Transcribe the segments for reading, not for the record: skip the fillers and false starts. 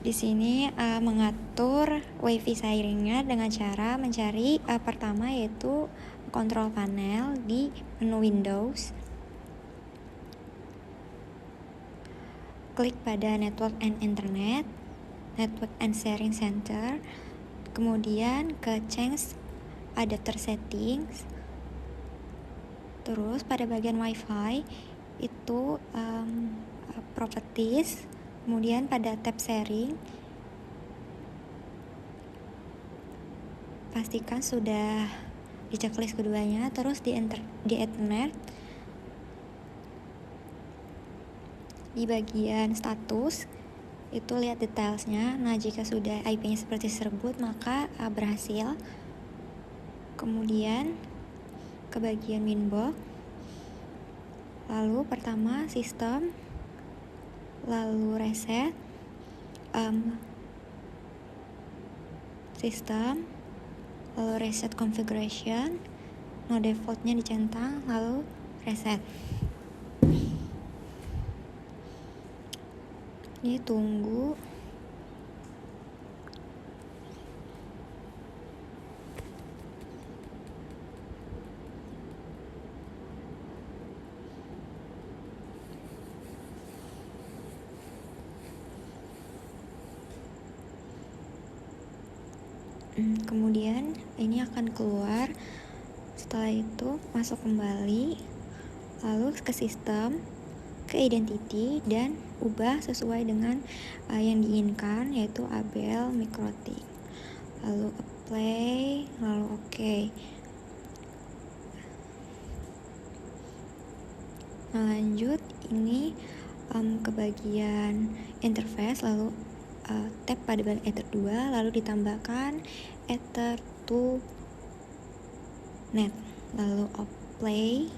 Di sini mengatur WiFi sharingnya dengan cara mencari pertama yaitu kontrol panel di menu Windows. Klik pada Network and Internet, Network and Sharing Center, kemudian ke Change Adapter Settings. Terus pada bagian WiFi itu Properties. Kemudian pada tab sharing, pastikan sudah di checklist keduanya. Terus di Ethernet, di bagian status itu lihat detailsnya. Nah, jika sudah IP-nya seperti tersebut maka berhasil. Kemudian ke bagian Winbox, lalu pertama sistem, lalu reset sistem, lalu reset configuration, no defaultnya dicentang, lalu reset. Ini tunggu. Kemudian ini akan keluar. Setelah itu masuk kembali, lalu ke sistem, ke identity, dan ubah sesuai dengan yang diinginkan, yaitu Abel MikroTik. Lalu apply, lalu OK. Nah, lanjut ini ke bagian interface, lalu tab pada bagian Ether 2, lalu ditambahkan Ether to Net, lalu apply.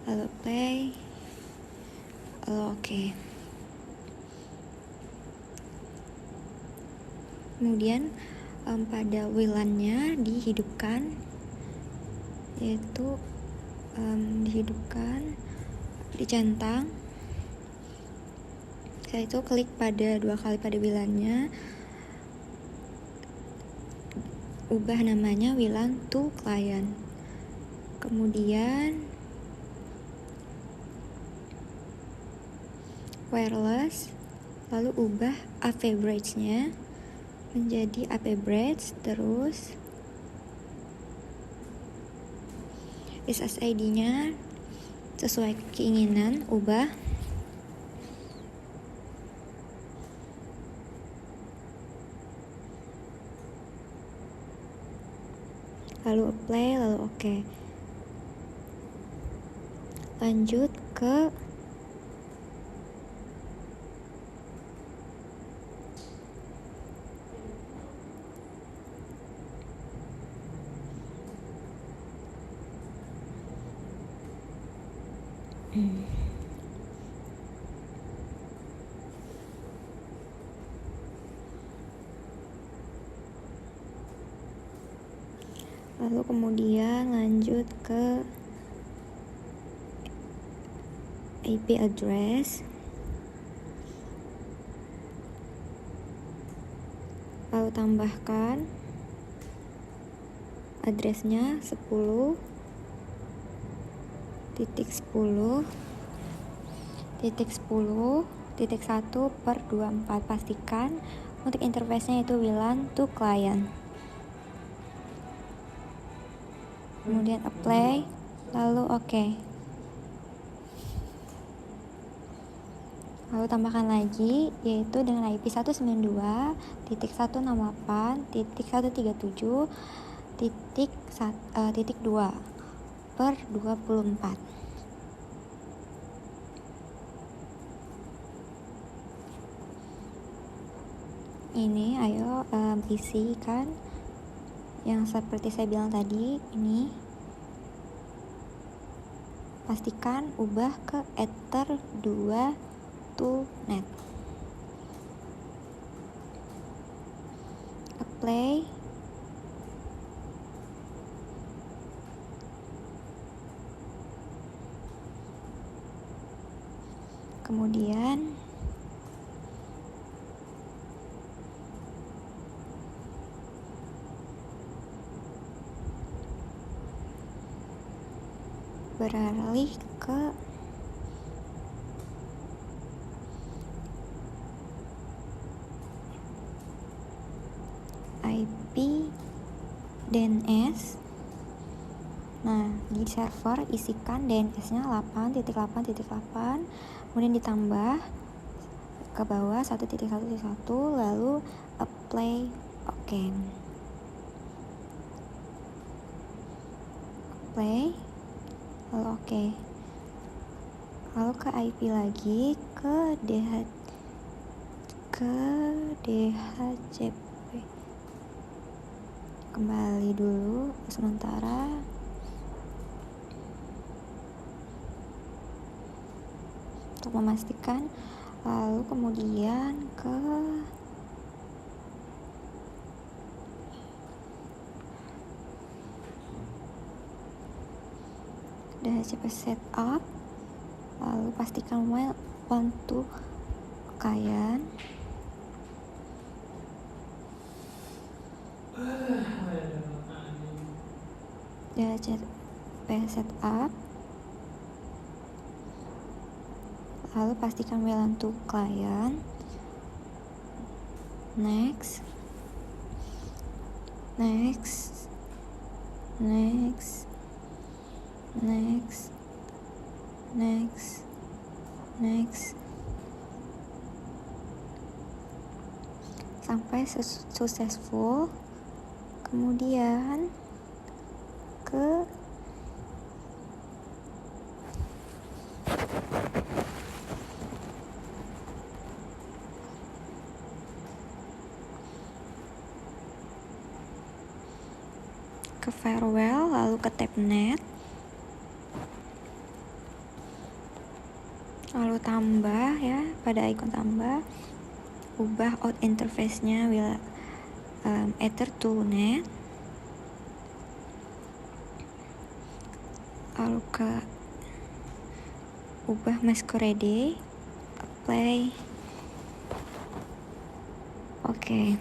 Lalu play, lalu oke. Kemudian pada WLAN-nya dihidupkan, yaitu dihidupkan, dicentang. Setelah itu klik pada 2 kali pada WLAN-nya, ubah namanya WLAN to client. Kemudian wireless, lalu ubah AV bridge-nya menjadi AV bridge. Terus SSID-nya sesuai keinginan, ubah. Lalu apply, lalu oke. Lanjut ke lalu kemudian lanjut ke IP address, lalu tambahkan addressnya 10.10.10.1/24. Pastikan untuk interface-nya itu WLAN to client. Kemudian apply, lalu oke. Lalu tambahkan lagi, yaitu dengan IP 192.168.2/24. Ini ayo isikan yang seperti saya bilang tadi. Ini pastikan ubah ke Ether 2 to Net. Apply, Kemudian beralih ke IP DNS. Nah, di server isikan DNS-nya 8.8.8, kemudian ditambah ke bawah 1.1.1, lalu apply oke. Apply lalu oke. Lalu ke IP lagi ke DHCP. Kembali dulu sementara. Untuk memastikan, lalu kemudian ke DHCP setup, lalu pastikan want to client. DHCP setup, lalu pastikan want to client. Next, sampai successful. Kemudian ke farewell, lalu ke tab net, lalu tambah ya, pada icon tambah, ubah out interface-nya will ether to net, lalu ke ubah masquerade, apply oke.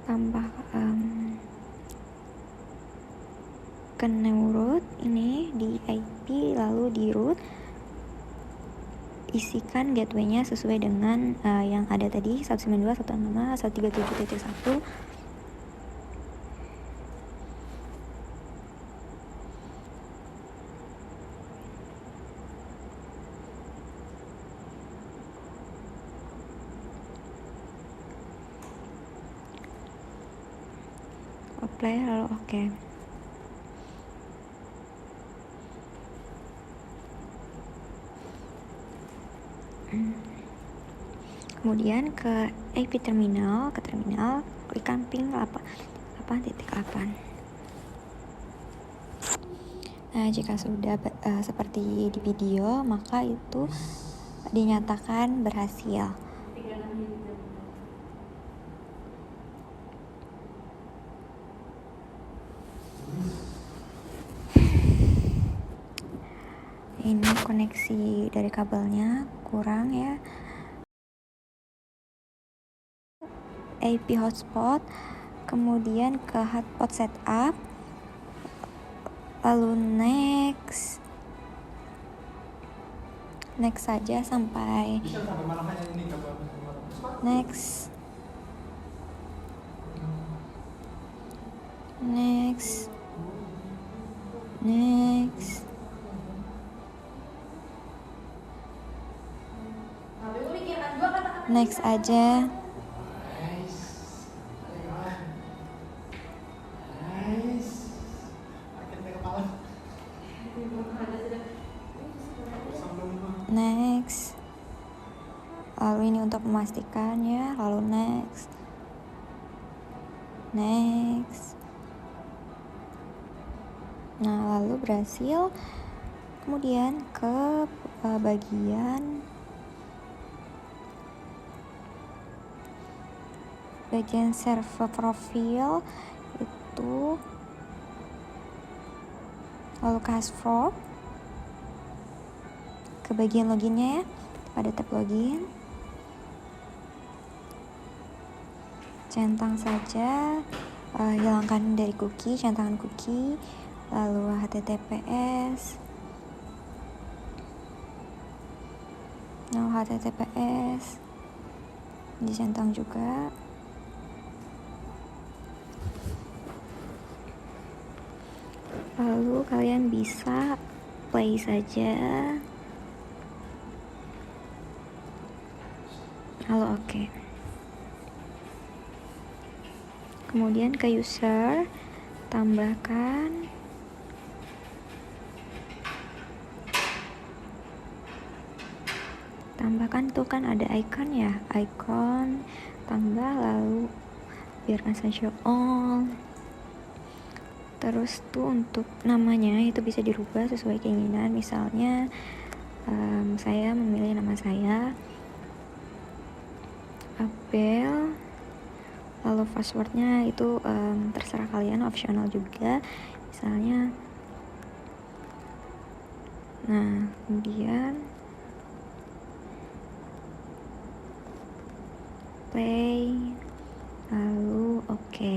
Tambah ke new root ini di IP, lalu di root isikan gateway-nya sesuai dengan yang ada tadi 192.168.137.1. Apply lalu oke. Kemudian ke IP terminal, klikkan ping 8.8. Nah, jika sudah seperti di video, maka itu dinyatakan berhasil. Ini koneksi dari kabelnya kurang ya. IP hotspot, kemudian ke hotspot setup, lalu next saja sampai next aja. Next, lalu ini untuk memastikan ya, lalu next. Nah, lalu berhasil. Kemudian ke bagian server profil, itu lalu ke Hasbro, ke bagian loginnya ya, pada tab login, centang saja, hilangkan dari cookie, centangan cookie, lalu HTTPS, dicentang juga. Lalu kalian bisa play saja. Lalu oke. Kemudian ke user, tambahkan tuh kan ada icon ya, tambah, lalu biarkan saja all. Terus tuh untuk namanya itu bisa dirubah sesuai keinginan. Misalnya saya memilih nama saya Abel, lalu passwordnya itu terserah kalian, optional juga misalnya. Nah kemudian play, lalu oke.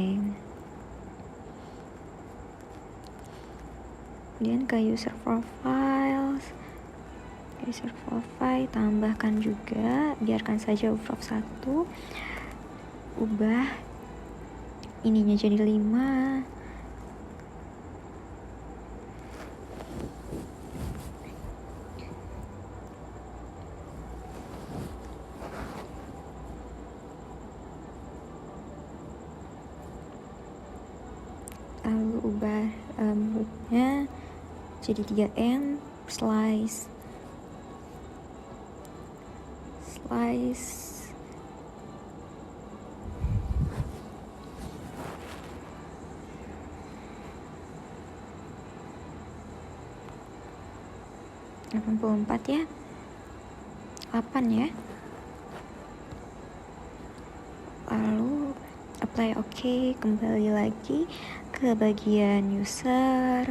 Kemudian ke user profile, tambahkan juga, biarkan saja huruf 1, ubah ininya jadi 5. Lalu ubah hurufnya jadi 3N, slice 84 ya, 8 ya. Lalu apply oke, kembali lagi ke bagian user,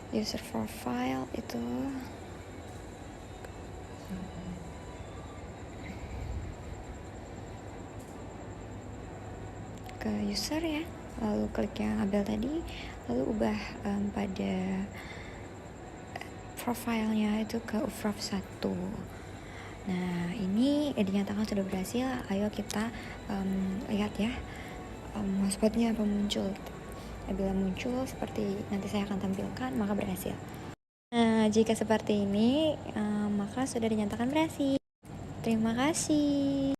user profile itu ke user ya, lalu klik yang Abel tadi, lalu ubah pada profilnya itu ke huruf 1. Nah ini dinyatakan sudah berhasil. Ayo kita lihat ya hotspotnya apa muncul gitu. Bila muncul seperti nanti saya akan tampilkan, maka berhasil. Nah jika seperti ini maka sudah dinyatakan berhasil. Terima kasih.